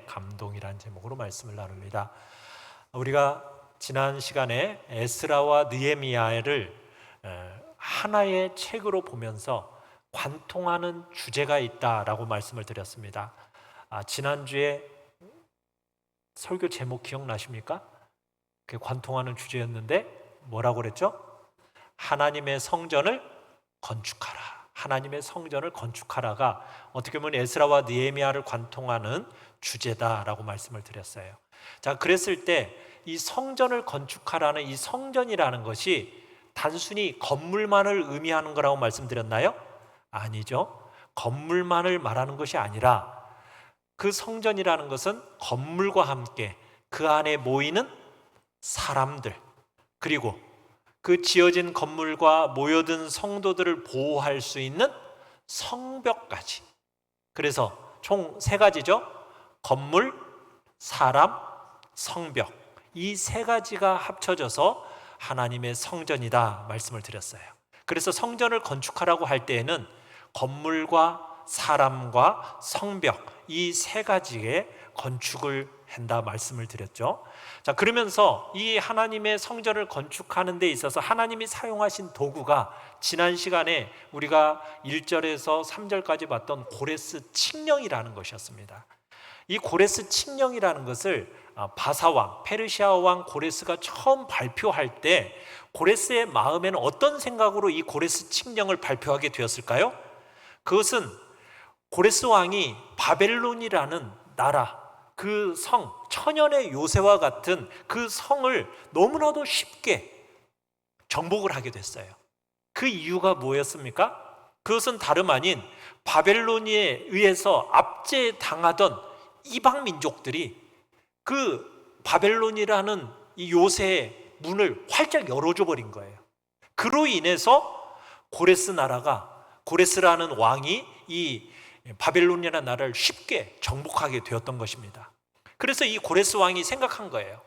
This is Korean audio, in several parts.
감동이라는 제목으로 말씀을 나눕니다. 우리가 지난 시간에 에스라와 느헤미야를 하나의 책으로 보면서 관통하는 주제가 있다라고 말씀을 드렸습니다. 지난주에 설교 제목 기억나십니까? 그게 관통하는 주제였는데 뭐라고 그랬죠? 하나님의 성전을 건축하라. 하나님의 성전을 건축하라가 어떻게 보면 에스라와 느헤미야를 관통하는 주제다라고 말씀을 드렸어요. 자, 그랬을 때 이 성전을 건축하라는 이 성전이라는 것이 단순히 건물만을 의미하는 거라고 말씀드렸나요? 아니죠. 건물만을 말하는 것이 아니라 그 성전이라는 것은 건물과 함께 그 안에 모이는 사람들, 그리고 그 지어진 건물과 모여든 성도들을 보호할 수 있는 성벽까지. 그래서 총 3가지죠. 건물, 사람, 성벽. 이 3가지가 합쳐져서 하나님의 성전이다 말씀을 드렸어요. 그래서 성전을 건축하라고 할 때에는 건물과 사람과 성벽, 이 3가지의 건축을 한다 말씀을 드렸죠. 자, 그러면서 이 하나님의 성전을 건축하는 데 있어서 하나님이 사용하신 도구가 지난 시간에 우리가 1절에서 3절까지 봤던 고레스 칙령이라는 것이었습니다. 이 고레스 칙령이라는 것을 바사왕, 페르시아 왕 고레스가 처음 발표할 때 고레스의 마음에는 어떤 생각으로 이 고레스 칙령을 발표하게 되었을까요? 그것은 고레스 왕이 바벨론이라는 나라, 그 성, 천연의 요새와 같은 그 성을 너무나도 쉽게 정복을 하게 됐어요. 그 이유가 뭐였습니까? 그것은 다름 아닌 바벨론에 의해서 압제당하던 이방 민족들이 그 바벨론이라는 이 요새의 문을 활짝 열어줘 버린 거예요. 그로 인해서 고레스 나라가, 고레스라는 왕이 이 바벨론이라는 나라를 쉽게 정복하게 되었던 것입니다. 그래서 이 고레스 왕이 생각한 거예요.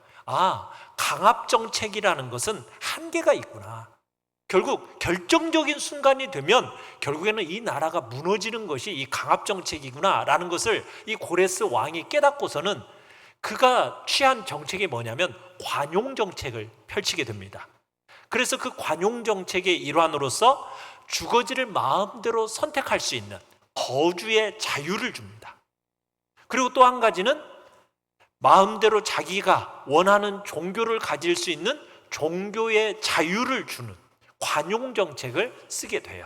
강압정책이라는 것은 한계가 있구나. 결국 결정적인 순간이 되면 결국에는 이 나라가 무너지는 것이 이 강압정책이구나 라는 것을 이 고레스 왕이 깨닫고서는 그가 취한 정책이 뭐냐면 관용정책을 펼치게 됩니다. 그래서 그 관용정책의 일환으로서 주거지를 마음대로 선택할 수 있는 거주의 자유를 줍니다. 그리고 또 한 가지는 마음대로 자기가 원하는 종교를 가질 수 있는 종교의 자유를 주는 관용정책을 쓰게 돼요.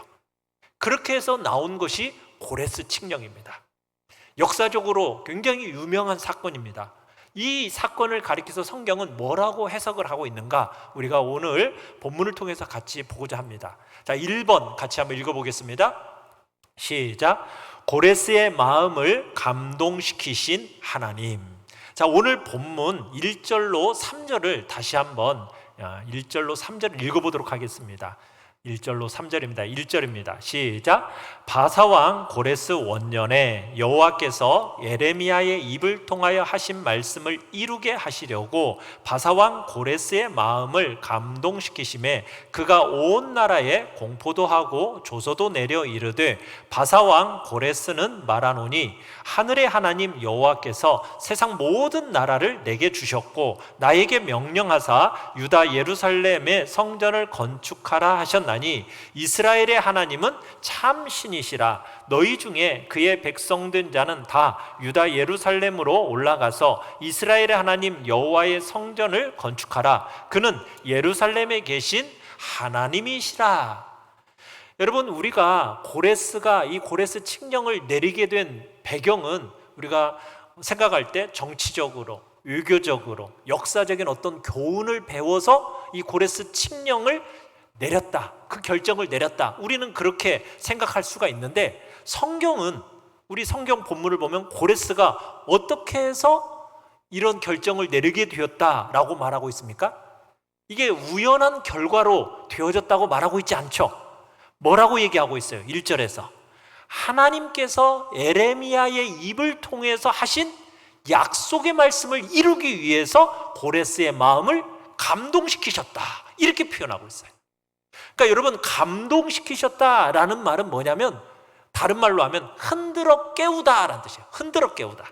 그렇게 해서 나온 것이 고레스 칙령입니다. 역사적으로 굉장히 유명한 사건입니다. 이 사건을 가리켜서 성경은 뭐라고 해석을 하고 있는가? 우리가 오늘 본문을 통해서 같이 보고자 합니다. 자, 1번 같이 한번 읽어보겠습니다. 시작. 고레스의 마음을 감동시키신 하나님. 자, 오늘 본문 1절로 3절을 다시 한번 1절로 3절을 읽어보도록 하겠습니다. 1절로 3절입니다. 1절입니다. 시작. 바사왕 고레스 원년에 여호와께서 예레미야의 입을 통하여 하신 말씀을 이루게 하시려고 바사왕 고레스의 마음을 감동시키심에 그가 온 나라에 공포도 하고 조서도 내려 이르되 바사왕 고레스는 말하노니 하늘의 하나님 여호와께서 세상 모든 나라를 내게 주셨고 나에게 명령하사 유다 예루살렘의 성전을 건축하라 하셨나니 이스라엘의 하나님은 참 신이시라. 너희 중에 그의 백성된 자는 다 유다 예루살렘으로 올라가서 이스라엘의 하나님 여호와의 성전을 건축하라. 그는 예루살렘에 계신 하나님이시라. 여러분, 우리가 고레스가 이 고레스 칙령을 내리게 된 배경은 우리가 생각할 때 정치적으로, 외교적으로, 역사적인 어떤 교훈을 배워서 이 고레스 칙령을 내렸다, 그 결정을 내렸다, 우리는 그렇게 생각할 수가 있는데 성경은, 우리 성경 본문을 보면 고레스가 어떻게 해서 이런 결정을 내리게 되었다라고 말하고 있습니까? 이게 우연한 결과로 되어졌다고 말하고 있지 않죠. 뭐라고 얘기하고 있어요? 1절에서 하나님께서 예레미야의 입을 통해서 하신 약속의 말씀을 이루기 위해서 고레스의 마음을 감동시키셨다, 이렇게 표현하고 있어요. 그러니까 여러분, 감동시키셨다라는 말은 뭐냐면 다른 말로 하면 흔들어 깨우다라는 뜻이에요. 흔들어 깨우다.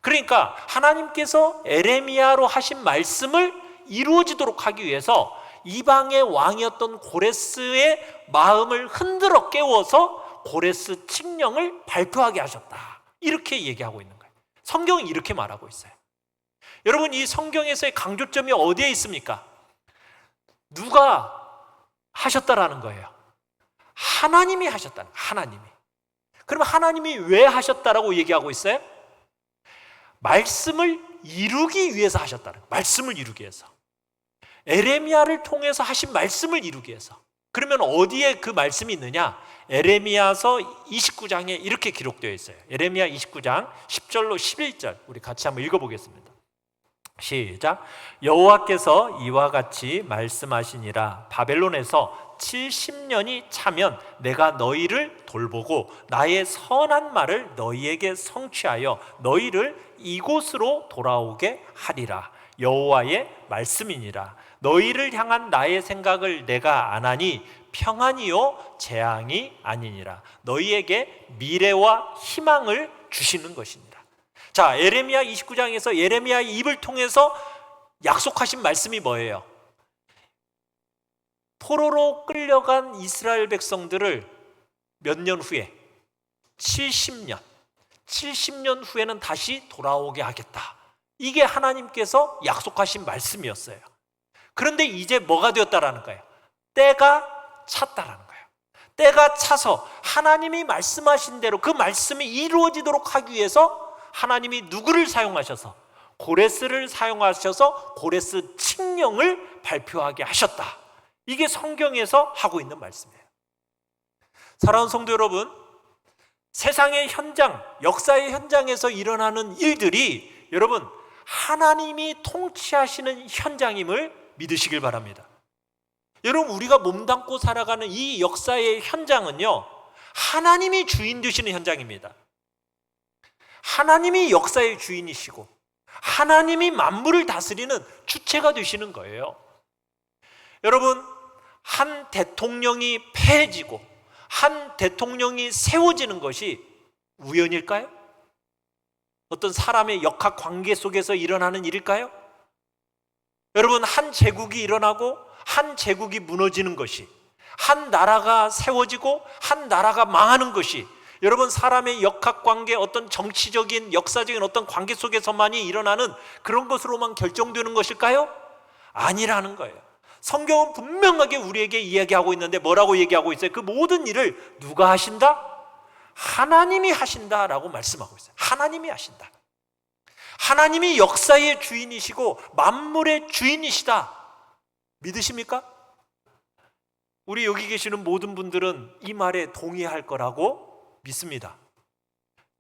그러니까 하나님께서 에레미야로 하신 말씀을 이루어지도록 하기 위해서 이방의 왕이었던 고레스의 마음을 흔들어 깨워서 고레스 칙령을 발표하게 하셨다. 이렇게 얘기하고 있는 거예요. 성경은 이렇게 말하고 있어요. 여러분, 이 성경에서의 강조점이 어디에 있습니까? 누가 하셨다라는 거예요. 하나님이 하셨다는 거예요. 하나님이. 그럼 하나님이 왜 하셨다라고 얘기하고 있어요? 말씀을 이루기 위해서 하셨다는 거예요. 말씀을 이루기 위해서. 에레미야를 통해서 하신 말씀을 이루기 위해서. 그러면 어디에 그 말씀이 있느냐? 에레미야서 29장에 이렇게 기록되어 있어요. 에레미야 29장 10절로 11절 우리 같이 한번 읽어보겠습니다. 시작. 여호와께서 이와 같이 말씀하시니라. 바벨론에서 70년이 차면 내가 너희를 돌보고 나의 선한 말을 너희에게 성취하여 너희를 이곳으로 돌아오게 하리라. 여호와의 말씀이니라. 너희를 향한 나의 생각을 내가 아나니 평안이요 재앙이 아니니라. 너희에게 미래와 희망을 주시는 것이니라. 자, 에레미야 29장에서 에레미야의 입을 통해서 약속하신 말씀이 뭐예요? 포로로 끌려간 이스라엘 백성들을 몇 년 후에 70년 후에는 다시 돌아오게 하겠다. 이게 하나님께서 약속하신 말씀이었어요. 그런데 이제 뭐가 되었다라는 거예요? 때가 찼다라는 거예요. 때가 차서 하나님이 말씀하신 대로 그 말씀이 이루어지도록 하기 위해서 하나님이 누구를 사용하셔서? 고레스를 사용하셔서 고레스 칙령을 발표하게 하셨다. 이게 성경에서 하고 있는 말씀이에요. 사랑하는 성도 여러분, 세상의 현장, 역사의 현장에서 일어나는 일들이 여러분 하나님이 통치하시는 현장임을 믿으시길 바랍니다. 여러분, 우리가 몸담고 살아가는 이 역사의 현장은요, 하나님이 주인 되시는 현장입니다. 하나님이 역사의 주인이시고 하나님이 만물을 다스리는 주체가 되시는 거예요. 여러분, 한 대통령이 패해지고 한 대통령이 세워지는 것이 우연일까요? 어떤 사람의 역학 관계 속에서 일어나는 일일까요? 여러분, 한 제국이 일어나고 한 제국이 무너지는 것이, 한 나라가 세워지고 한 나라가 망하는 것이 여러분 사람의 역학관계, 어떤 정치적인 역사적인 어떤 관계 속에서만이 일어나는 그런 것으로만 결정되는 것일까요? 아니라는 거예요. 성경은 분명하게 우리에게 이야기하고 있는데 뭐라고 얘기하고 있어요? 그 모든 일을 누가 하신다? 하나님이 하신다라고 말씀하고 있어요. 하나님이 하신다. 하나님이 역사의 주인이시고 만물의 주인이시다. 믿으십니까? 우리 여기 계시는 모든 분들은 이 말에 동의할 거라고 믿습니다.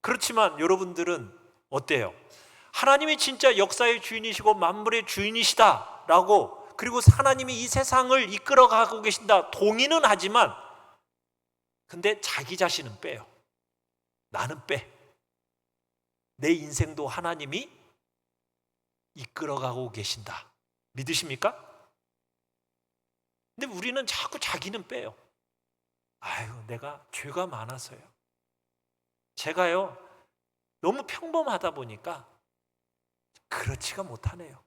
그렇지만 여러분들은 어때요? 하나님이 진짜 역사의 주인이시고 만물의 주인이시다라고, 그리고 하나님이 이 세상을 이끌어가고 계신다 동의는 하지만 근데 자기 자신은 빼요. 나는 빼. 내 인생도 하나님이 이끌어가고 계신다. 믿으십니까? 근데 우리는 자꾸 자기는 빼요. 아유, 내가 죄가 많아서요. 제가요 너무 평범하다 보니까 그렇지가 못하네요.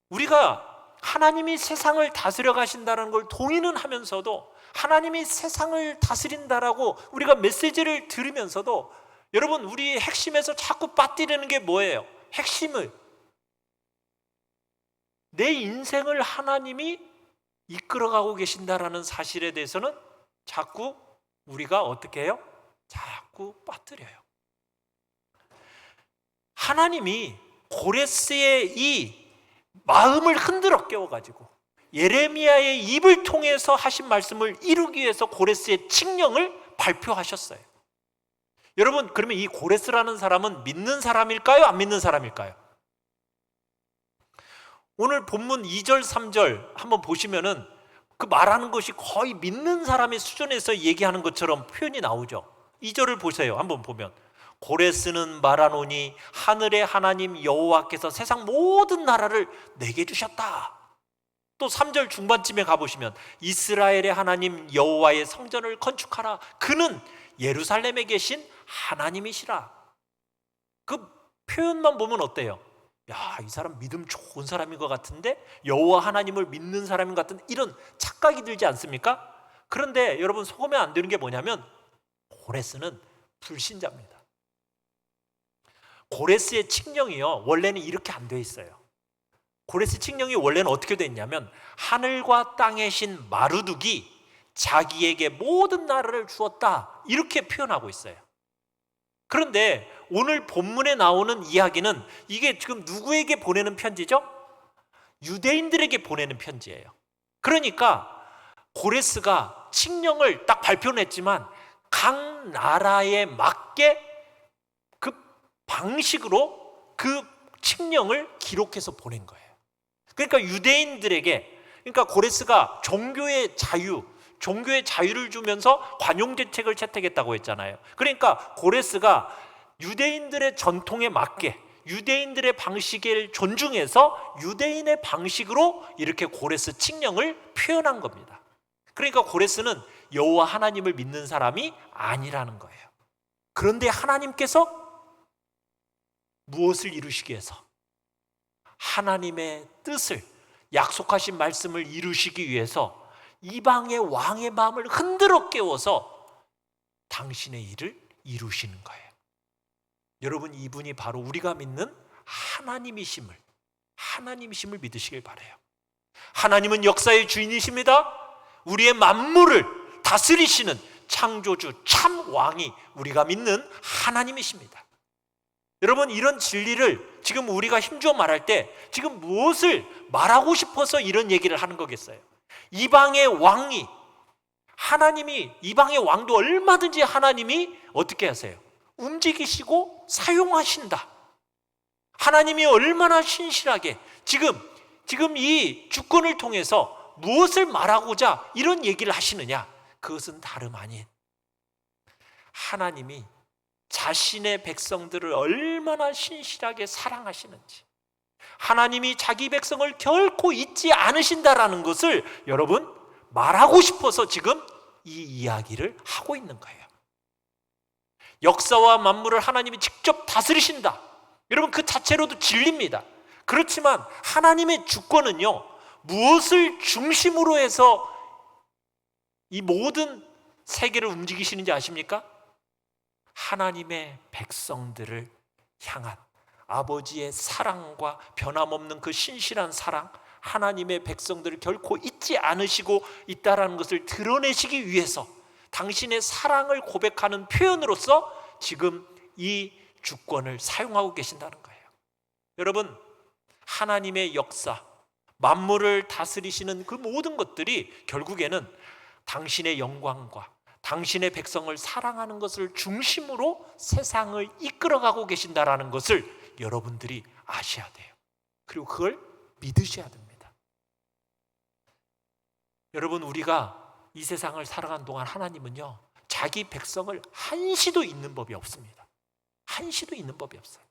우리가 하나님이 세상을 다스려 가신다는 걸 동의는 하면서도, 하나님이 세상을 다스린다라고 우리가 메시지를 들으면서도 여러분 우리의 핵심에서 자꾸 빠뜨리는 게 뭐예요? 핵심을, 내 인생을 하나님이 이끌어가고 계신다라는 사실에 대해서는 자꾸 우리가 어떻게 해요? 자꾸 빠뜨려요. 하나님이 고레스의 이 마음을 흔들어 깨워가지고 예레미야의 입을 통해서 하신 말씀을 이루기 위해서 고레스의 칙령을 발표하셨어요. 여러분, 그러면 이 고레스라는 사람은 믿는 사람일까요? 안 믿는 사람일까요? 오늘 본문 2절 3절 한번 보시면은 그 말하는 것이 거의 믿는 사람의 수준에서 얘기하는 것처럼 표현이 나오죠. 2절을 보세요. 한번 보면 고레스는 말하노니 하늘의 하나님 여호와께서 세상 모든 나라를 내게 주셨다. 또 3절 중반쯤에 가보시면 이스라엘의 하나님 여호와의 성전을 건축하라. 그는 예루살렘에 계신 하나님이시라. 그 표현만 보면 어때요? 야, 이 사람 믿음 좋은 사람인 것 같은데, 여호와 하나님을 믿는 사람인 것 같은 이런 착각이 들지 않습니까? 그런데 여러분 속으면 안 되는 게 뭐냐면 고레스는 불신자입니다. 고레스의 칙령이요, 원래는 이렇게 안 돼 있어요. 고레스 칙령이 원래는 어떻게 돼 있냐면, 하늘과 땅의 신 마르둑이 자기에게 모든 나라를 주었다, 이렇게 표현하고 있어요. 그런데 오늘 본문에 나오는 이야기는 이게 지금 누구에게 보내는 편지죠? 유대인들에게 보내는 편지예요. 그러니까 고레스가 칙령을 딱 발표는 했지만 각 나라에 맞게 그 방식으로 그 칙령을 기록해서 보낸 거예요. 그러니까 유대인들에게, 그러니까 고레스가 종교의 자유를 주면서 관용대책을 채택했다고 했잖아요. 그러니까 고레스가 유대인들의 전통에 맞게, 유대인들의 방식을 존중해서 유대인의 방식으로 이렇게 고레스 칙령을 표현한 겁니다. 그러니까 고레스는 여호와 하나님을 믿는 사람이 아니라는 거예요. 그런데 하나님께서 무엇을 이루시기 위해서? 하나님의 뜻을, 약속하신 말씀을 이루시기 위해서 이방의 왕의 마음을 흔들어 깨워서 당신의 일을 이루시는 거예요. 여러분, 이분이 바로 우리가 믿는 하나님이심을 믿으시길 바라요. 하나님은 역사의 주인이십니다. 우리의 만물을 다스리시는 창조주 참 왕이 우리가 믿는 하나님이십니다. 여러분, 이런 진리를 지금 우리가 힘주어 말할 때 지금 무엇을 말하고 싶어서 이런 얘기를 하는 거겠어요? 이방의 왕이, 하나님이, 이방의 왕도 얼마든지 하나님이 어떻게 하세요? 움직이시고 사용하신다. 하나님이 얼마나 신실하게 지금 이 주권을 통해서 무엇을 말하고자 이런 얘기를 하시느냐? 그것은 다름 아닌 하나님이 자신의 백성들을 얼마나 신실하게 사랑하시는지, 하나님이 자기 백성을 결코 잊지 않으신다라는 것을 여러분 말하고 싶어서 지금 이 이야기를 하고 있는 거예요. 역사와 만물을 하나님이 직접 다스리신다. 여러분, 그 자체로도 진리입니다. 그렇지만 하나님의 주권은요, 무엇을 중심으로 해서 이 모든 세계를 움직이시는지 아십니까? 하나님의 백성들을 향한 아버지의 사랑과 변함없는 그 신실한 사랑, 하나님의 백성들을 결코 잊지 않으시고 있다는 것을 드러내시기 위해서 당신의 사랑을 고백하는 표현으로서 지금 이 주권을 사용하고 계신다는 거예요. 여러분, 하나님의 역사, 만물을 다스리시는 그 모든 것들이 결국에는 당신의 영광과 당신의 백성을 사랑하는 것을 중심으로 세상을 이끌어가고 계신다라는 것을 여러분들이 아셔야 돼요. 그리고 그걸 믿으셔야 됩니다. 여러분, 우리가 이 세상을 살아가는 동안 하나님은요, 자기 백성을 한시도 잊는 법이 없습니다. 한시도 잊는 법이 없어요.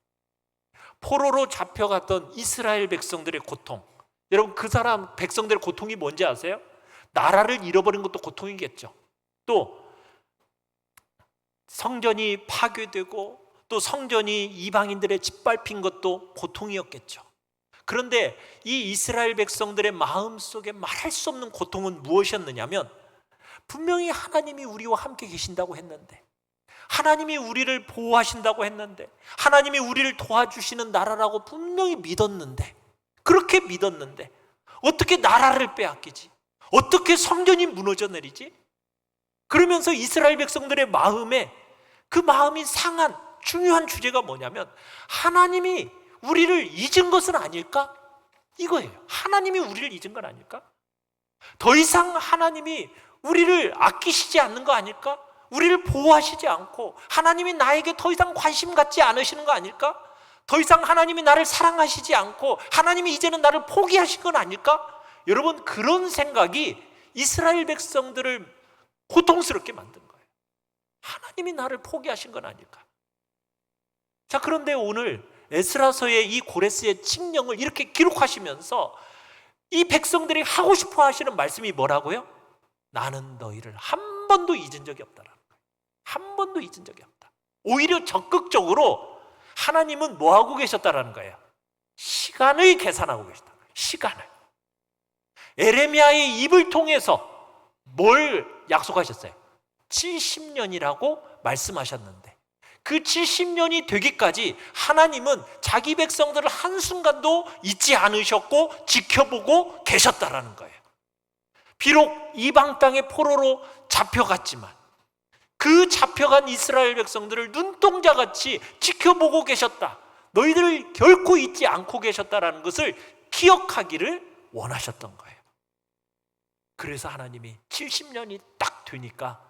포로로 잡혀갔던 이스라엘 백성들의 고통, 여러분, 그 사람 백성들의 고통이 뭔지 아세요? 나라를 잃어버린 것도 고통이겠죠. 또 성전이 파괴되고 또 성전이 이방인들의 짓밟힌 것도 고통이었겠죠. 그런데 이 이스라엘 백성들의 마음속에 말할 수 없는 고통은 무엇이었느냐면, 분명히 하나님이 우리와 함께 계신다고 했는데, 하나님이 우리를 보호하신다고 했는데, 하나님이 우리를 도와주시는 나라라고 분명히 믿었는데, 그렇게 믿었는데 어떻게 나라를 빼앗기지? 어떻게 성전이 무너져 내리지? 그러면서 이스라엘 백성들의 마음에 그 마음이 상한 중요한 주제가 뭐냐면, 하나님이 우리를 잊은 것은 아닐까? 이거예요. 하나님이 우리를 잊은 건 아닐까? 더 이상 하나님이 우리를 아끼시지 않는 거 아닐까? 우리를 보호하시지 않고 하나님이 나에게 더 이상 관심 갖지 않으시는 거 아닐까? 더 이상 하나님이 나를 사랑하시지 않고 하나님이 이제는 나를 포기하신 건 아닐까? 여러분, 그런 생각이 이스라엘 백성들을 고통스럽게 만든 거예요. 하나님이 나를 포기하신 건 아닐까? 자, 그런데 오늘 에스라서의 이 고레스의 칙령을 이렇게 기록하시면서 이 백성들이 하고 싶어 하시는 말씀이 뭐라고요? 나는 너희를 한 번도 잊은 적이 없다라는 거예요. 한 번도 잊은 적이 없다. 오히려 적극적으로 하나님은 뭐 하고 계셨다라는 거예요? 시간을 계산하고 계셨다. 시간을. 에레미야의 입을 통해서 뭘 약속하셨어요? 70년이라고 말씀하셨는데 그 70년이 되기까지 하나님은 자기 백성들을 한순간도 잊지 않으셨고 지켜보고 계셨다라는 거예요. 비록 이방 땅의 포로로 잡혀갔지만 그 잡혀간 이스라엘 백성들을 눈동자같이 지켜보고 계셨다. 너희들을 결코 잊지 않고 계셨다라는 것을 기억하기를 원하셨던 거예요. 그래서 하나님이 70년이 딱 되니까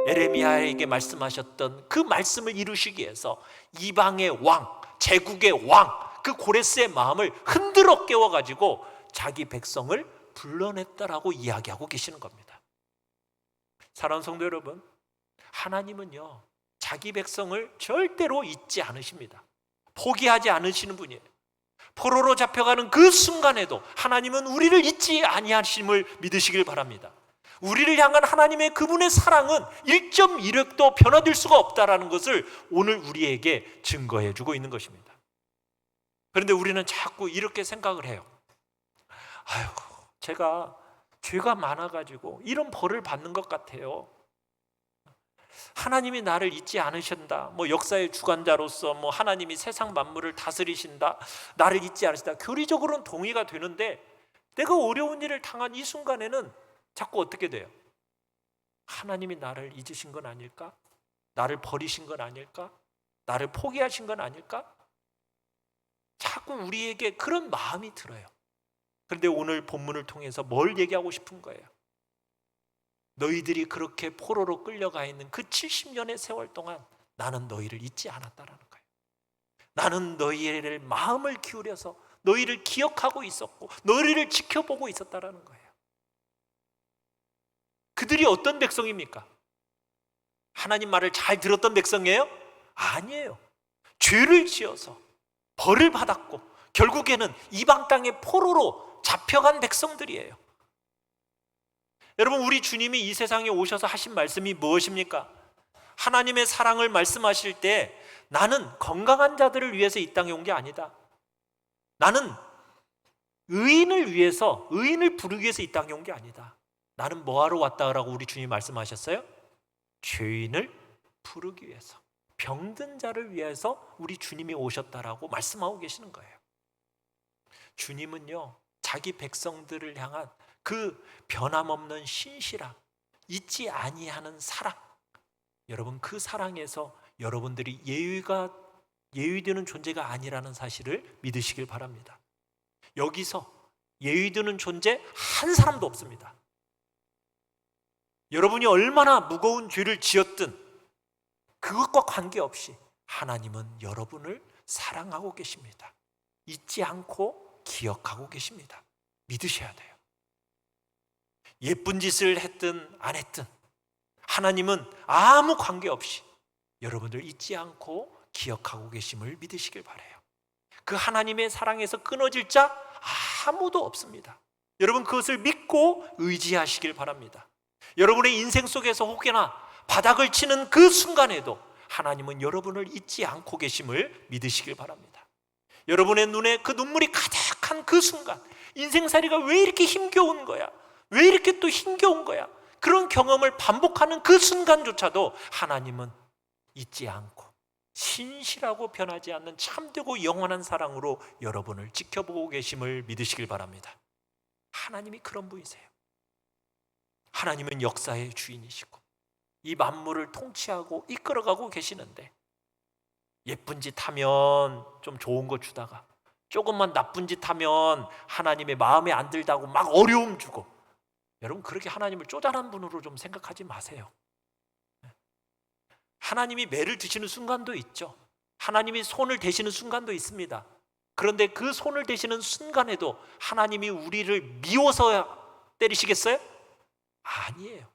에레미야에게 말씀하셨던 그 말씀을 이루시기 위해서 이방의 왕, 제국의 왕, 그 고레스의 마음을 흔들어 깨워가지고 자기 백성을 불러냈다라고 이야기하고 계시는 겁니다. 사랑하는 성도 여러분, 하나님은요 자기 백성을 절대로 잊지 않으십니다. 포기하지 않으시는 분이에요. 포로로 잡혀가는 그 순간에도 하나님은 우리를 잊지 아니하심을 믿으시길 바랍니다. 우리를 향한 하나님의 그분의 사랑은 1.1획도 변화될 수가 없다라는 것을 오늘 우리에게 증거해 주고 있는 것입니다. 그런데 우리는 자꾸 이렇게 생각을 해요. 아이고, 제가 죄가 많아가지고 이런 벌을 받는 것 같아요. 하나님이 나를 잊지 않으신다. 역사의 주관자로서 하나님이 세상 만물을 다스리신다. 나를 잊지 않으신다. 교리적으로는 동의가 되는데 내가 어려운 일을 당한 이 순간에는 자꾸 어떻게 돼요? 하나님이 나를 잊으신 건 아닐까? 나를 버리신 건 아닐까? 나를 포기하신 건 아닐까? 자꾸 우리에게 그런 마음이 들어요. 그런데 오늘 본문을 통해서 뭘 얘기하고 싶은 거예요? 너희들이 그렇게 포로로 끌려가 있는 그 70년의 세월 동안 나는 너희를 잊지 않았다라는 거예요. 나는 너희를 마음을 기울여서 너희를 기억하고 있었고 너희를 지켜보고 있었다라는 거예요. 그들이 어떤 백성입니까? 하나님 말을 잘 들었던 백성이에요? 아니에요. 죄를 지어서 벌을 받았고 결국에는 이방 땅의 포로로 잡혀간 백성들이에요. 여러분, 우리 주님이 이 세상에 오셔서 하신 말씀이 무엇입니까? 하나님의 사랑을 말씀하실 때 나는 건강한 자들을 위해서 이 땅에 온 게 아니다. 나는 의인을 위해서, 의인을 부르기 위해서 이 땅에 온 게 아니다. 나는 뭐하러 왔다라고 우리 주님이 말씀하셨어요? 죄인을 부르기 위해서, 병든 자를 위해서 우리 주님이 오셨다라고 말씀하고 계시는 거예요. 주님은요 자기 백성들을 향한 그 변함없는 신실함, 잊지 아니하는 사랑, 여러분 그 사랑에서 여러분들이 예의되는 존재가 아니라는 사실을 믿으시길 바랍니다. 여기서 예의되는 존재 한 사람도 없습니다. 여러분이 얼마나 무거운 죄를 지었든 그것과 관계없이 하나님은 여러분을 사랑하고 계십니다. 잊지 않고 기억하고 계십니다. 믿으셔야 돼요. 예쁜 짓을 했든 안 했든 하나님은 아무 관계없이 여러분들 잊지 않고 기억하고 계심을 믿으시길 바라요. 그 하나님의 사랑에서 끊어질 자 아무도 없습니다. 여러분 그것을 믿고 의지하시길 바랍니다. 여러분의 인생 속에서 혹여나 바닥을 치는 그 순간에도 하나님은 여러분을 잊지 않고 계심을 믿으시길 바랍니다. 여러분의 눈에 그 눈물이 가득한 그 순간, 인생살이가 왜 이렇게 힘겨운 거야? 왜 이렇게 또 힘겨운 거야? 그런 경험을 반복하는 그 순간조차도 하나님은 잊지 않고 신실하고 변하지 않는 참되고 영원한 사랑으로 여러분을 지켜보고 계심을 믿으시길 바랍니다. 하나님이 그런 분이세요. 하나님은 역사의 주인이시고 이 만물을 통치하고 이끌어가고 계시는데 예쁜 짓 하면 좀 좋은 거 주다가 조금만 나쁜 짓 하면 하나님의 마음에 안 들다고 막 어려움 주고, 여러분 그렇게 하나님을 쪼잔한 분으로 좀 생각하지 마세요. 하나님이 매를 드시는 순간도 있죠. 하나님이 손을 대시는 순간도 있습니다. 그런데 그 손을 대시는 순간에도 하나님이 우리를 미워서 때리시겠어요? 아니에요.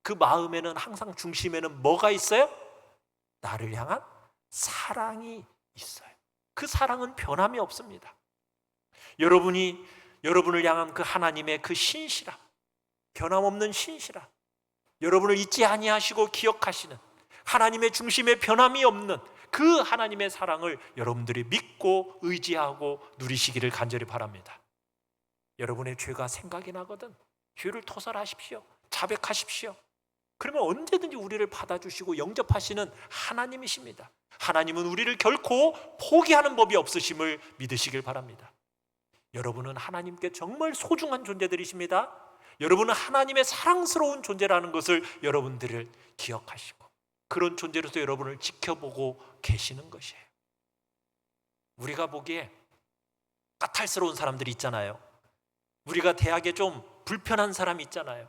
그 마음에는 항상 중심에는 뭐가 있어요? 나를 향한 사랑이 있어요. 그 사랑은 변함이 없습니다. 여러분을 향한 그 하나님의 그 신실함, 변함없는 신실함, 여러분을 잊지 아니하시고 기억하시는 하나님의 중심에 변함이 없는 그 하나님의 사랑을 여러분들이 믿고 의지하고 누리시기를 간절히 바랍니다. 여러분의 죄가 생각이 나거든 죄를 토설하십시오. 자백하십시오. 그러면 언제든지 우리를 받아주시고 영접하시는 하나님이십니다. 하나님은 우리를 결코 포기하는 법이 없으심을 믿으시길 바랍니다. 여러분은 하나님께 정말 소중한 존재들이십니다. 여러분은 하나님의 사랑스러운 존재라는 것을 여러분들을 기억하시고 그런 존재로서 여러분을 지켜보고 계시는 것이에요. 우리가 보기에 까탈스러운 사람들이 있잖아요. 우리가 대하게 좀 불편한 사람이 있잖아요.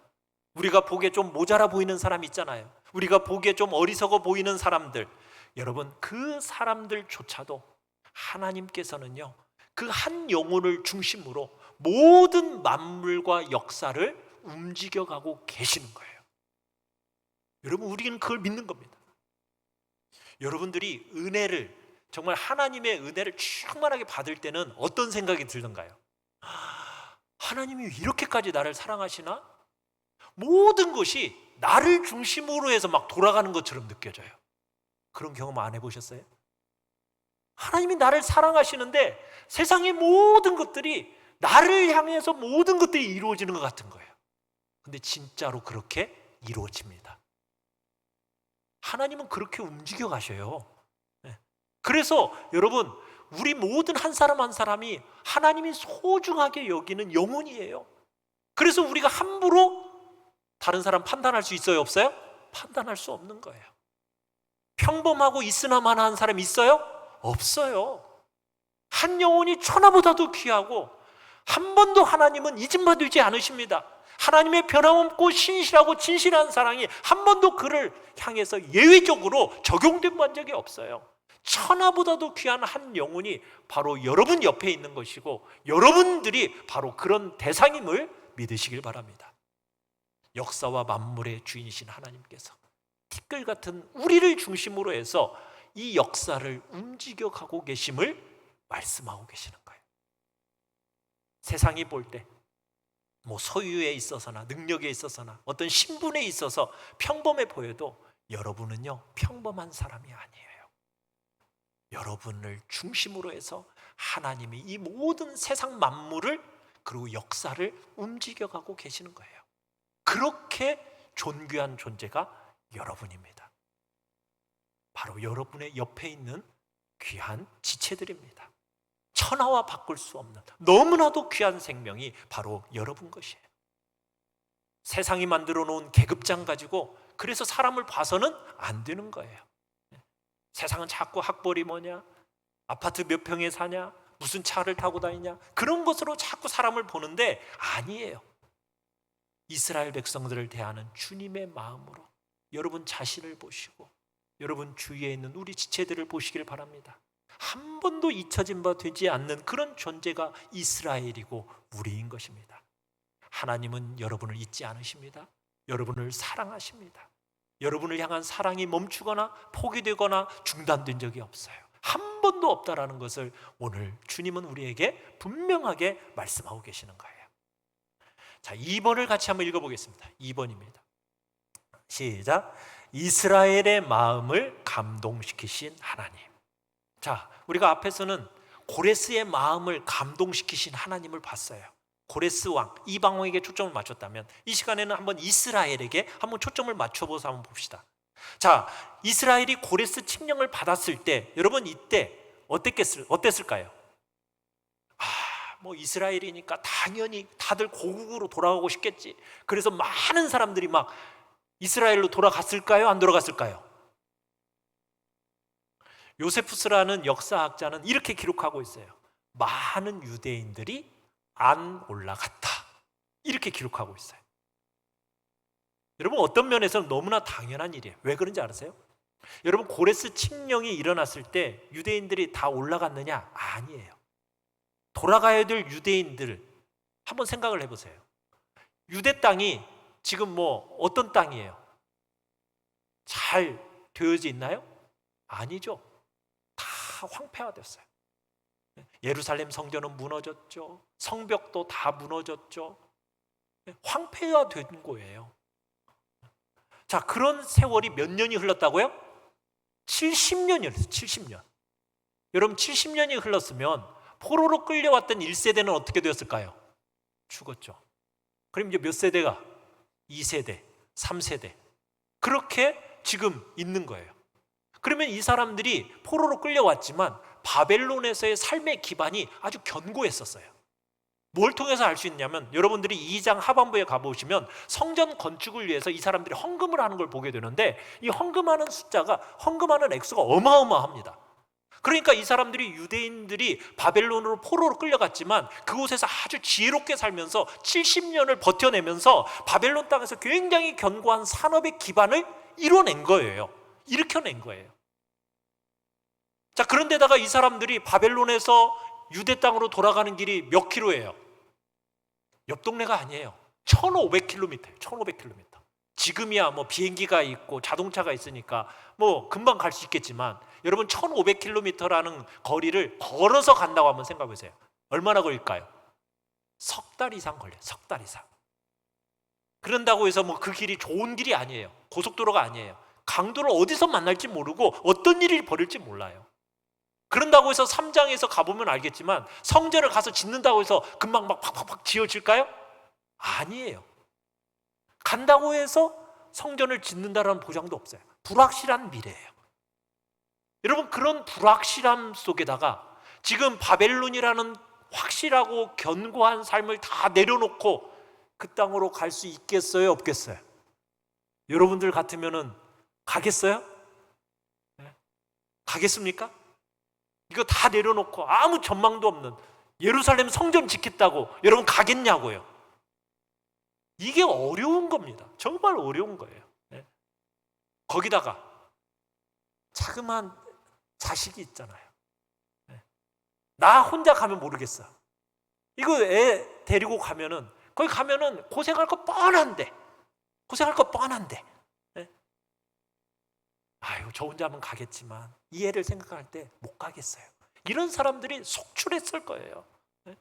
우리가 보기에 좀 모자라 보이는 사람이 있잖아요. 우리가 보기에 좀 어리석어 보이는 사람들, 여러분 그 사람들조차도 하나님께서는요 그 한 영혼을 중심으로 모든 만물과 역사를 움직여가고 계시는 거예요. 여러분 우리는 그걸 믿는 겁니다. 여러분들이 은혜를 정말 하나님의 은혜를 충만하게 받을 때는 어떤 생각이 들던가요? 하나님이 이렇게까지 나를 사랑하시나? 모든 것이 나를 중심으로 해서 막 돌아가는 것처럼 느껴져요. 그런 경험 안 해보셨어요? 하나님이 나를 사랑하시는데 세상의 모든 것들이 나를 향해서 모든 것들이 이루어지는 것 같은 거예요. 근데 진짜로 그렇게 이루어집니다. 하나님은 그렇게 움직여 가셔요. 그래서 여러분 우리 모든 한 사람 한 사람이 하나님이 소중하게 여기는 영혼이에요. 그래서 우리가 함부로 다른 사람 판단할 수 있어요? 없어요? 판단할 수 없는 거예요. 평범하고 있으나 마나한 사람 있어요? 없어요. 한 영혼이 천하보다도 귀하고 한 번도 하나님은 잊음받지 않으십니다. 하나님의 변함없고 신실하고 진실한 사랑이 한 번도 그를 향해서 예외적으로 적용된 적이 없어요. 천하보다도 귀한 한 영혼이 바로 여러분 옆에 있는 것이고 여러분들이 바로 그런 대상임을 믿으시길 바랍니다. 역사와 만물의 주인이신 하나님께서 티끌 같은 우리를 중심으로 해서 이 역사를 움직여가고 계심을 말씀하고 계시는 거예요. 세상이 볼 때 뭐 소유에 있어서나 능력에 있어서나 어떤 신분에 있어서 평범해 보여도 여러분은요 평범한 사람이 아니에요. 여러분을 중심으로 해서 하나님이 이 모든 세상 만물을 그리고 역사를 움직여가고 계시는 거예요. 그렇게 존귀한 존재가 여러분입니다. 바로 여러분의 옆에 있는 귀한 지체들입니다. 천하와 바꿀 수 없는 너무나도 귀한 생명이 바로 여러분 것이에요. 세상이 만들어 놓은 계급장 가지고 그래서 사람을 봐서는 안 되는 거예요. 세상은 자꾸 학벌이 뭐냐, 아파트 몇 평에 사냐, 무슨 차를 타고 다니냐, 그런 것으로 자꾸 사람을 보는데 아니에요. 이스라엘 백성들을 대하는 주님의 마음으로 여러분 자신을 보시고 여러분 주위에 있는 우리 지체들을 보시길 바랍니다. 한 번도 잊혀진 바 되지 않는 그런 존재가 이스라엘이고 우리인 것입니다. 하나님은 여러분을 잊지 않으십니다. 여러분을 사랑하십니다. 여러분을 향한 사랑이 멈추거나 포기되거나 중단된 적이 없어요. 한 번도 없다라는 것을 오늘 주님은 우리에게 분명하게 말씀하고 계시는 거예요. 자, 2번을 같이 한번 읽어보겠습니다. 2번입니다. 시작. 이스라엘의 마음을 감동시키신 하나님. 자, 우리가 앞에서는 고레스의 마음을 감동시키신 하나님을 봤어요. 고레스 왕, 이방 왕에게 초점을 맞췄다면 이 시간에는 한번 이스라엘에게 한번 초점을 맞춰보서 한번 봅시다. 자, 이스라엘이 고레스 칙령을 받았을 때 여러분 이때 어땠을까요? 뭐 이스라엘이니까 당연히 다들 고국으로 돌아가고 싶겠지. 그래서 많은 사람들이 막 이스라엘로 돌아갔을까요? 안 돌아갔을까요? 요세푸스라는 역사학자는 이렇게 기록하고 있어요. 많은 유대인들이 안 올라갔다. 이렇게 기록하고 있어요. 여러분 어떤 면에서는 너무나 당연한 일이에요. 왜 그런지 아세요? 여러분 고레스 칙령이 일어났을 때 유대인들이 다 올라갔느냐? 아니에요. 돌아가야 될 유대인들 한번 생각을 해보세요. 유대 땅이 지금 뭐 어떤 땅이에요? 잘 되어져 있나요? 아니죠. 다 황폐화됐어요. 예루살렘 성전은 무너졌죠. 성벽도 다 무너졌죠. 황폐화된 거예요. 자, 그런 세월이 몇 년이 흘렀다고요? 70년이었어요. 70년. 여러분 70년이 흘렀으면 포로로 끌려왔던 1세대는 어떻게 되었을까요? 죽었죠. 그럼 이제 몇 세대가? 2세대, 3세대. 그렇게 지금 있는 거예요. 그러면 이 사람들이 포로로 끌려왔지만 바벨론에서의 삶의 기반이 아주 견고했었어요. 뭘 통해서 알 수 있냐면 여러분들이 2장 하반부에 가보시면 성전 건축을 위해서 이 사람들이 헌금을 하는 걸 보게 되는데 이 헌금하는 액수가 어마어마합니다. 그러니까 이 사람들이 유대인들이 바벨론으로 포로로 끌려갔지만 그곳에서 아주 지혜롭게 살면서 70년을 버텨내면서 바벨론 땅에서 굉장히 견고한 산업의 기반을 이뤄낸 거예요. 일으켜낸 거예요. 자, 그런데다가 이 사람들이 바벨론에서 유대 땅으로 돌아가는 길이 몇 킬로예요? 옆 동네가 아니에요. 1500km예요. 1500km. 지금이야 뭐 비행기가 있고 자동차가 있으니까 뭐 금방 갈 수 있겠지만 여러분 1500km라는 거리를 걸어서 간다고 한번 생각해 보세요. 얼마나 걸릴까요? 석 달 이상 걸려요. 석 달 이상. 그런다고 해서 뭐 그 길이 좋은 길이 아니에요. 고속도로가 아니에요. 강도를 어디서 만날지 모르고 어떤 일이 벌일지 몰라요. 그런다고 해서 3장에서 가보면 알겠지만 성전을 가서 짓는다고 해서 금방 막 팍팍팍 지어질까요? 아니에요. 간다고 해서 성전을 짓는다라는 보장도 없어요. 불확실한 미래예요. 여러분, 그런 불확실함 속에다가 지금 바벨론이라는 확실하고 견고한 삶을 다 내려놓고 그 땅으로 갈 수 있겠어요? 없겠어요? 여러분들 같으면은 가겠어요? 네? 가겠습니까? 이거 다 내려놓고 아무 전망도 없는 예루살렘 성전 짓겠다고 여러분 가겠냐고요? 이게 어려운 겁니다. 정말 어려운 거예요. 네? 거기다가 자그마한 자식이 있잖아요. 네? 나 혼자 가면 모르겠어. 이거 애 데리고 가면은 거기 가면은 고생할 거 뻔한데 네? 아유, 저 혼자 하면 가겠지만 이 애를 생각할 때 못 가겠어요. 이런 사람들이 속출했을 거예요. 네?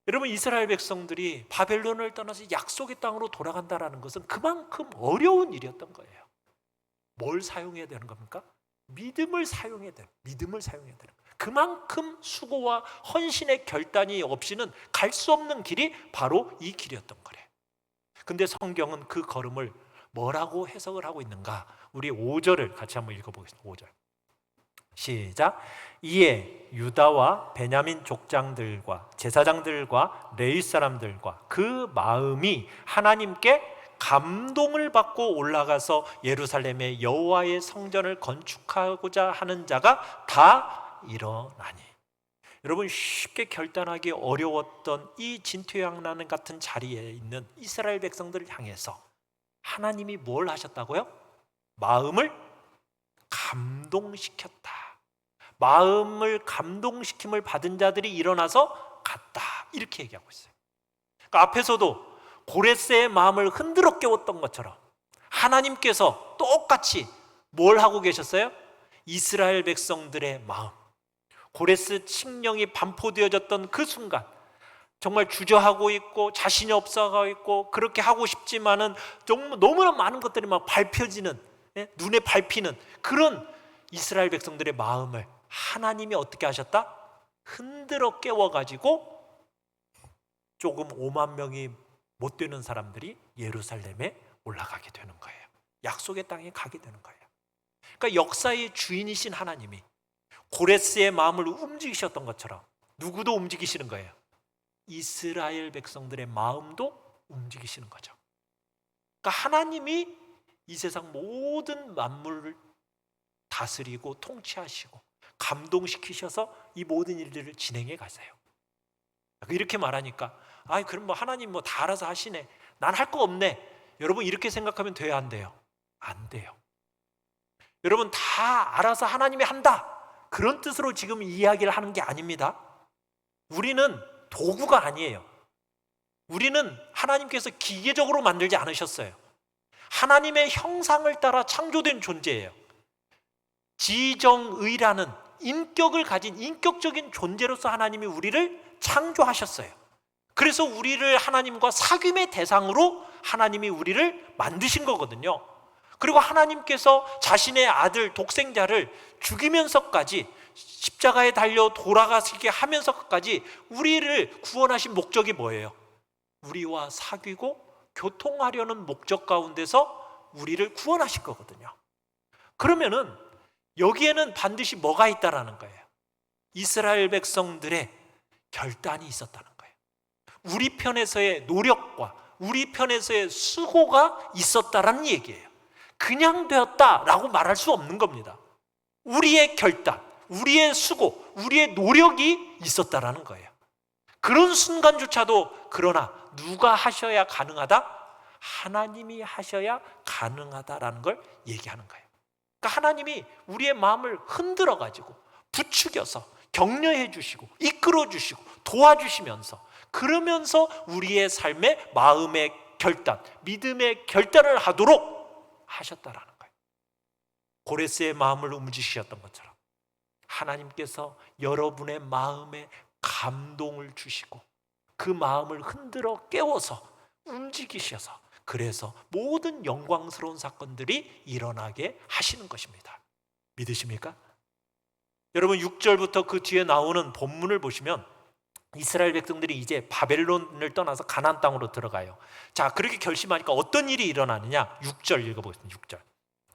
여러분, 이스라엘 백성들이 바벨론을 떠나서 약속의 땅으로 돌아간다는 것은 그만큼 어려운 일이었던 거예요. 뭘 사용해야 되는 겁니까? 믿음을 사용해야 돼요. 믿음을 사용해야 되는 거예요. 그만큼 수고와 헌신의 결단이 없이는 갈 수 없는 길이 바로 이 길이었던 거래요. 근데 성경은 그 걸음을 뭐라고 해석을 하고 있는가? 우리 5절을 같이 한번 읽어보겠습니다. 5절 시작. 이에 유다와 베냐민 족장들과 제사장들과 레위 사람들과 그 마음이 하나님께 감동을 받고 올라가서 예루살렘의 여호와의 성전을 건축하고자 하는 자가 다 일어나니. 여러분, 쉽게 결단하기 어려웠던 이 진퇴양난 같은 자리에 있는 이스라엘 백성들을 향해서 하나님이 뭘 하셨다고요? 마음을 감동시켰다. 마음을 감동시킴을 받은 자들이 일어나서 갔다. 이렇게 얘기하고 있어요. 그러니까 앞에서도 고레스의 마음을 흔들어 깨웠던 것처럼 하나님께서 똑같이 뭘 하고 계셨어요? 이스라엘 백성들의 마음, 고레스 칙령이 반포되어졌던 그 순간 정말 주저하고 있고 자신이 없어가고 있고 그렇게 하고 싶지만은 정말 너무나 많은 것들이 막 밟혀지는, 눈에 밟히는 그런 이스라엘 백성들의 마음을 하나님이 어떻게 하셨다? 흔들어 깨워가지고 조금 5만 명이 못 되는 사람들이 예루살렘에 올라가게 되는 거예요. 약속의 땅에 가게 되는 거예요. 그러니까 역사의 주인이신 하나님이 고레스의 마음을 움직이셨던 것처럼 누구도 움직이시는 거예요. 이스라엘 백성들의 마음도 움직이시는 거죠. 그러니까 하나님이 이 세상 모든 만물을 다스리고 통치하시고 감동시키셔서 이 모든 일들을 진행해 가세요. 이렇게 말하니까 그럼 뭐 하나님 뭐 다 알아서 하시네, 난 할 거 없네, 여러분 이렇게 생각하면 돼요, 안 돼요? 안 돼요. 여러분, 다 알아서 하나님이 한다, 그런 뜻으로 지금 이야기를 하는 게 아닙니다. 우리는 도구가 아니에요. 우리는 하나님께서 기계적으로 만들지 않으셨어요. 하나님의 형상을 따라 창조된 존재예요. 지정의라는 인격을 가진 인격적인 존재로서 하나님이 우리를 창조하셨어요. 그래서 우리를 하나님과 사귐의 대상으로 하나님이 우리를 만드신 거거든요. 그리고 하나님께서 자신의 아들 독생자를 죽이면서까지 십자가에 달려 돌아가시게 하면서까지 우리를 구원하신 목적이 뭐예요? 우리와 사귀고 교통하려는 목적 가운데서 우리를 구원하실 거거든요. 그러면은 여기에는 반드시 뭐가 있다라는 거예요? 이스라엘 백성들의 결단이 있었다는 거예요. 우리 편에서의 노력과 우리 편에서의 수고가 있었다라는 얘기예요. 그냥 되었다라고 말할 수 없는 겁니다. 우리의 결단, 우리의 수고, 우리의 노력이 있었다라는 거예요. 그런 순간조차도 그러나 누가 하셔야 가능하다? 하나님이 하셔야 가능하다라는 걸 얘기하는 거예요. 그러니까 하나님이 우리의 마음을 흔들어 가지고 부추겨서 격려해 주시고 이끌어 주시고 도와주시면서 그러면서 우리의 삶의 마음의 결단, 믿음의 결단을 하도록 하셨다라는 거예요. 고레스의 마음을 움직이셨던 것처럼 하나님께서 여러분의 마음에 감동을 주시고 그 마음을 흔들어 깨워서 움직이셔서 그래서 모든 영광스러운 사건들이 일어나게 하시는 것입니다. 믿으십니까? 여러분 6절부터 그 뒤에 나오는 본문을 보시면 이스라엘 백성들이 이제 바벨론을 떠나서 가나안 땅으로 들어가요. 자, 그렇게 결심하니까 어떤 일이 일어나느냐? 6절 읽어보겠습니다. 6절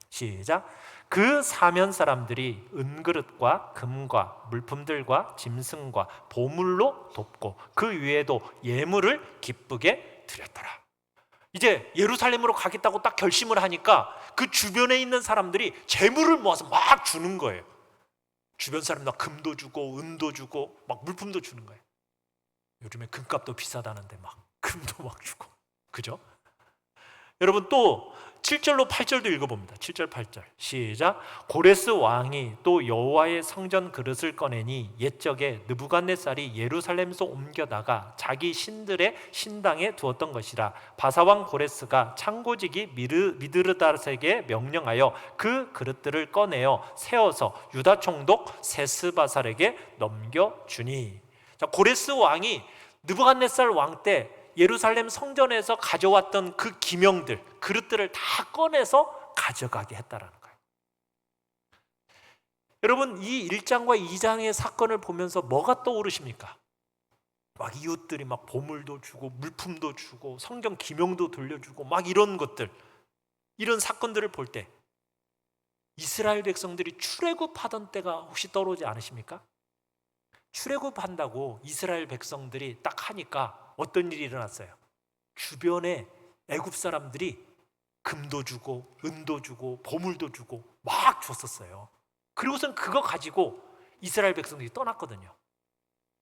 시작. 그 사면 사람들이 은그릇과 금과 물품들과 짐승과 보물로 돕고 그 위에도 예물을 기쁘게 드렸더라. 이제 예루살렘으로 가겠다고 딱 결심을 하니까 그 주변에 있는 사람들이 재물을 모아서 막 주는 거예요. 주변 사람들 금도 주고 은도 주고 막 물품도 주는 거예요. 요즘에 금값도 비싸다는데 막 금도 막 주고, 그죠? 여러분 또 7절로 8절도 읽어봅니다. 7절 8절 시작. 고레스 왕이 또 여호와의 성전 그릇을 꺼내니 옛적에 느부갓네살이 예루살렘에서 옮겨다가 자기 신들의 신당에 두었던 것이라. 바사왕 고레스가 창고지기 미드르닷에게 명령하여 그 그릇들을 꺼내어 세워서 유다 총독 세스바살에게 넘겨주니. 자, 고레스 왕이 느부갓네살 왕 때 예루살렘 성전에서 가져왔던 그 기명들, 그릇들을 다 꺼내서 가져가게 했다라는 거예요. 여러분 이 1장과 2장의 사건을 보면서 뭐가 떠오르십니까? 막 이웃들이 막 보물도 주고 물품도 주고 성전 기명도 돌려주고 막 이런 것들, 이런 사건들을 볼 때 이스라엘 백성들이 출애굽하던 때가 혹시 떠오르지 않으십니까? 출애굽한다고 이스라엘 백성들이 딱 하니까 어떤 일이 일어났어요? 주변에 애굽 사람들이 금도 주고 은도 주고 보물도 주고 막 줬었어요. 그리고선 그거 가지고 이스라엘 백성들이 떠났거든요.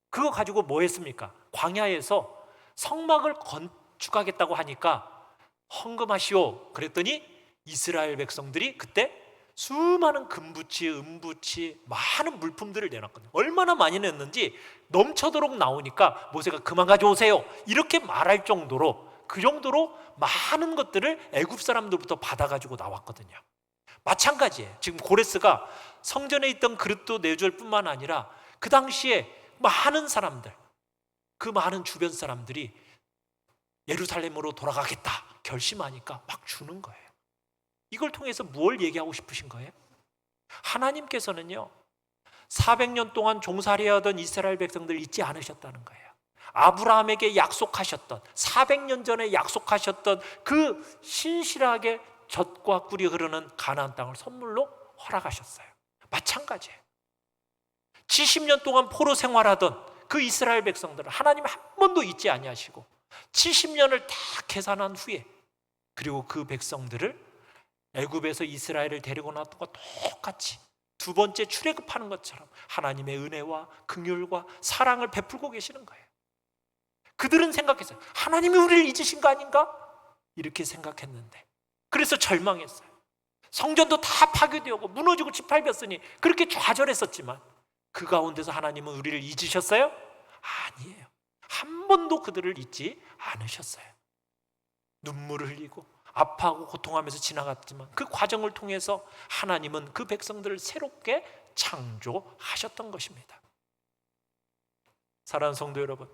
그거 가지고 뭐 했습니까? 광야에서 성막을 건축하겠다고 하니까 헌금하시오 그랬더니 이스라엘 백성들이 그때 수많은 금부치, 은부치, 많은 물품들을 내놨거든요. 얼마나 많이 냈는지 넘쳐도록 나오니까 모세가 그만 가져오세요 이렇게 말할 정도로, 그 정도로 많은 것들을 애굽 사람들부터 받아가지고 나왔거든요. 마찬가지예요. 지금 고레스가 성전에 있던 그릇도 내줄 뿐만 아니라 그 당시에 많은 사람들, 그 많은 주변 사람들이 예루살렘으로 돌아가겠다 결심하니까 막 주는 거예요. 이걸 통해서 뭘 얘기하고 싶으신 거예요? 하나님께서는요 400년 동안 종살이하던 이스라엘 백성들 잊지 않으셨다는 거예요. 아브라함에게 약속하셨던 400년 전에 약속하셨던 그 신실하게 젖과 꿀이 흐르는 가나안 땅을 선물로 허락하셨어요. 마찬가지예요. 70년 동안 포로 생활하던 그 이스라엘 백성들을 하나님 한 번도 잊지 아니하시고 70년을 다 계산한 후에 그리고 그 백성들을 애굽에서 이스라엘을 데리고 나왔던 것과 똑같이 두 번째 출애굽하는 것처럼 하나님의 은혜와 긍휼과 사랑을 베풀고 계시는 거예요. 그들은 생각했어요. 하나님이 우리를 잊으신 거 아닌가? 이렇게 생각했는데 그래서 절망했어요. 성전도 다 파괴되고 무너지고 짓밟혔으니 그렇게 좌절했었지만 그 가운데서 하나님은 우리를 잊으셨어요? 아니에요. 한 번도 그들을 잊지 않으셨어요. 눈물을 흘리고 아파하고 고통하면서 지나갔지만 그 과정을 통해서 하나님은 그 백성들을 새롭게 창조하셨던 것입니다. 사랑하는 성도 여러분,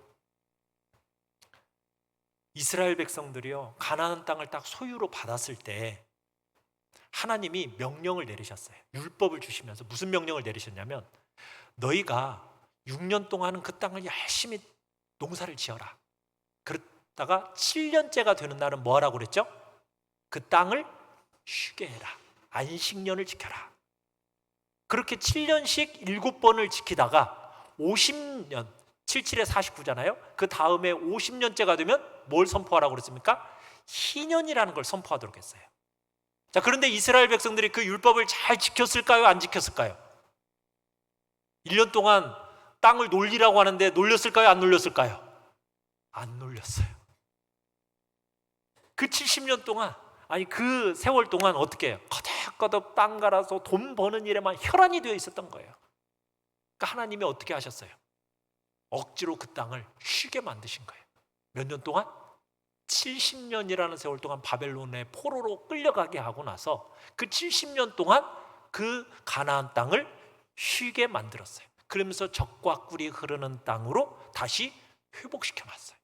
이스라엘 백성들이요 가나안 땅을 딱 소유로 받았을 때 하나님이 명령을 내리셨어요. 율법을 주시면서 무슨 명령을 내리셨냐면, 너희가 6년 동안은 그 땅을 열심히 농사를 지어라. 그러다가 7년째가 되는 날은 뭐 하라고 그랬죠? 그 땅을 쉬게 해라. 안식년을 지켜라. 그렇게 7년씩 7번을 지키다가 50년, 77에 49잖아요. 그 다음에 50년째가 되면 뭘 선포하라고 그랬습니까? 희년이라는 걸 선포하도록 했어요. 자, 그런데 이스라엘 백성들이 그 율법을 잘 지켰을까요? 안 지켰을까요? 1년 동안 땅을 놀리라고 하는데 놀렸을까요? 안 놀렸을까요? 안 놀렸어요. 그 70년 동안, 아니 그 세월 동안 어떻게 해요? 거듭거듭 땅 갈아서 돈 버는 일에만 혈안이 되어 있었던 거예요. 그러니까 하나님이 어떻게 하셨어요? 억지로 그 땅을 쉬게 만드신 거예요. 몇 년 동안? 70년이라는 세월 동안 바벨론의 포로로 끌려가게 하고 나서 그 70년 동안 그 가나안 땅을 쉬게 만들었어요. 그러면서 젖과 꿀이 흐르는 땅으로 다시 회복시켜 놨어요.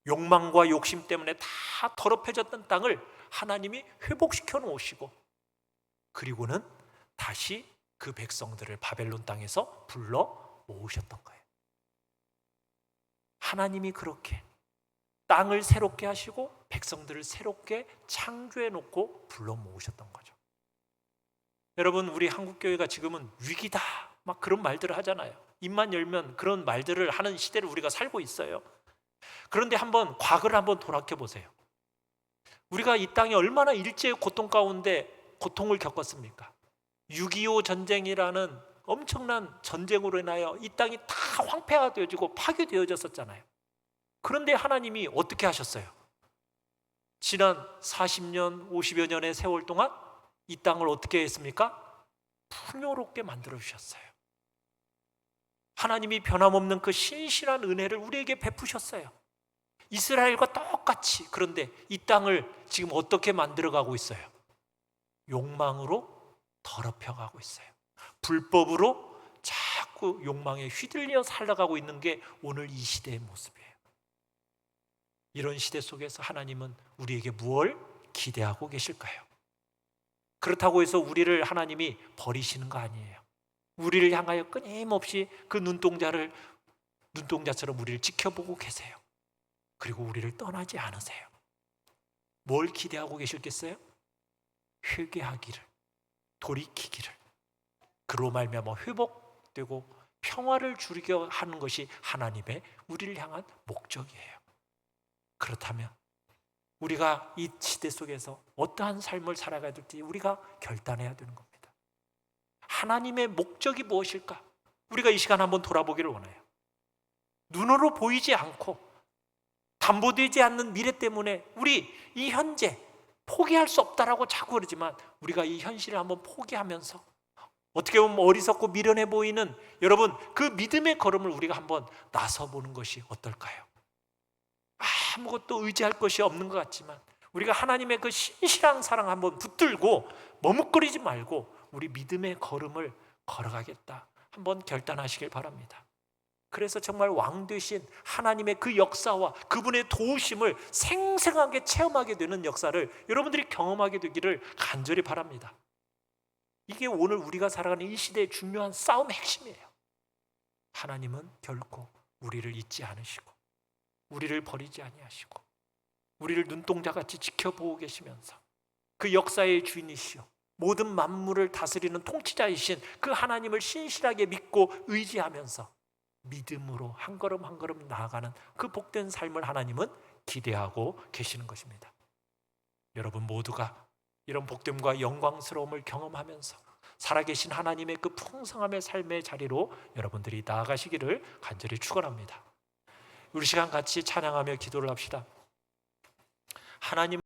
욕망과 욕심 때문에 다 더럽혀졌던 땅을 하나님이 회복시켜 놓으시고, 그리고는 다시 그 백성들을 바벨론 땅에서 불러 모으셨던 거예요. 하나님이 그렇게 땅을 새롭게 하시고 백성들을 새롭게 창조해 놓고 불러 모으셨던 거죠. 여러분, 우리 한국교회가 지금은 위기다 막 그런 말들을 하잖아요. 입만 열면 그런 말들을 하는 시대를 우리가 살고 있어요. 그런데 한번 과거를 한번 돌아켜 보세요. 우리가 이 땅에 얼마나 일제의 고통 가운데 고통을 겪었습니까? 6.25 전쟁이라는 엄청난 전쟁으로 인하여 이 땅이 다 황폐가 되어지고 파괴되어졌었잖아요. 그런데 하나님이 어떻게 하셨어요? 지난 40년, 50여 년의 세월 동안 이 땅을 어떻게 했습니까? 풍요롭게 만들어 주셨어요. 하나님이 변함없는 그 신실한 은혜를 우리에게 베푸셨어요. 이스라엘과 똑같이. 그런데 이 땅을 지금 어떻게 만들어가고 있어요? 욕망으로 더럽혀가고 있어요. 불법으로 자꾸 욕망에 휘둘려 살아가고 있는 게 오늘 이 시대의 모습이에요. 이런 시대 속에서 하나님은 우리에게 무엇을 기대하고 계실까요? 그렇다고 해서 우리를 하나님이 버리시는 거 아니에요. 우리를 향하여 끊임없이 그 눈동자처럼 우리를 지켜보고 계세요. 그리고 우리를 떠나지 않으세요. 뭘 기대하고 계실겠어요? 회개하기를, 돌이키기를, 그로 말미암아 회복되고 평화를 주리게 하는 것이 하나님의 우리를 향한 목적이에요. 그렇다면 우리가 이 시대 속에서 어떠한 삶을 살아가야 될지 우리가 결단해야 되는 겁니다. 하나님의 목적이 무엇일까? 우리가 이 시간 한번 돌아보기를 원해요. 눈으로 보이지 않고 담보되지 않는 미래 때문에 우리 이 현재 포기할 수 없다라고 자꾸 그러지만, 우리가 이 현실을 한번 포기하면서 어떻게 보면 어리석고 미련해 보이는 여러분, 그 믿음의 걸음을 우리가 한번 나서보는 것이 어떨까요? 아무것도 의지할 것이 없는 것 같지만 우리가 하나님의 그 신실한 사랑 한번 붙들고 머뭇거리지 말고 우리 믿음의 걸음을 걸어가겠다 한번 결단하시길 바랍니다. 그래서 정말 왕 되신 하나님의 그 역사와 그분의 도우심을 생생하게 체험하게 되는 역사를 여러분들이 경험하게 되기를 간절히 바랍니다. 이게 오늘 우리가 살아가는 이 시대의 중요한 싸움의 핵심이에요. 하나님은 결코 우리를 잊지 않으시고 우리를 버리지 아니하시고 우리를 눈동자같이 지켜보고 계시면서 그 역사의 주인이시오 모든 만물을 다스리는 통치자이신 그 하나님을 신실하게 믿고 의지하면서 믿음으로 한 걸음 한 걸음 나아가는 그 복된 삶을 하나님은 기대하고 계시는 것입니다. 여러분 모두가 이런 복됨과 영광스러움을 경험하면서 살아계신 하나님의 그 풍성함의 삶의 자리로 여러분들이 나아가시기를 간절히 축원합니다. 우리 시간 같이 찬양하며 기도를 합시다. 하나님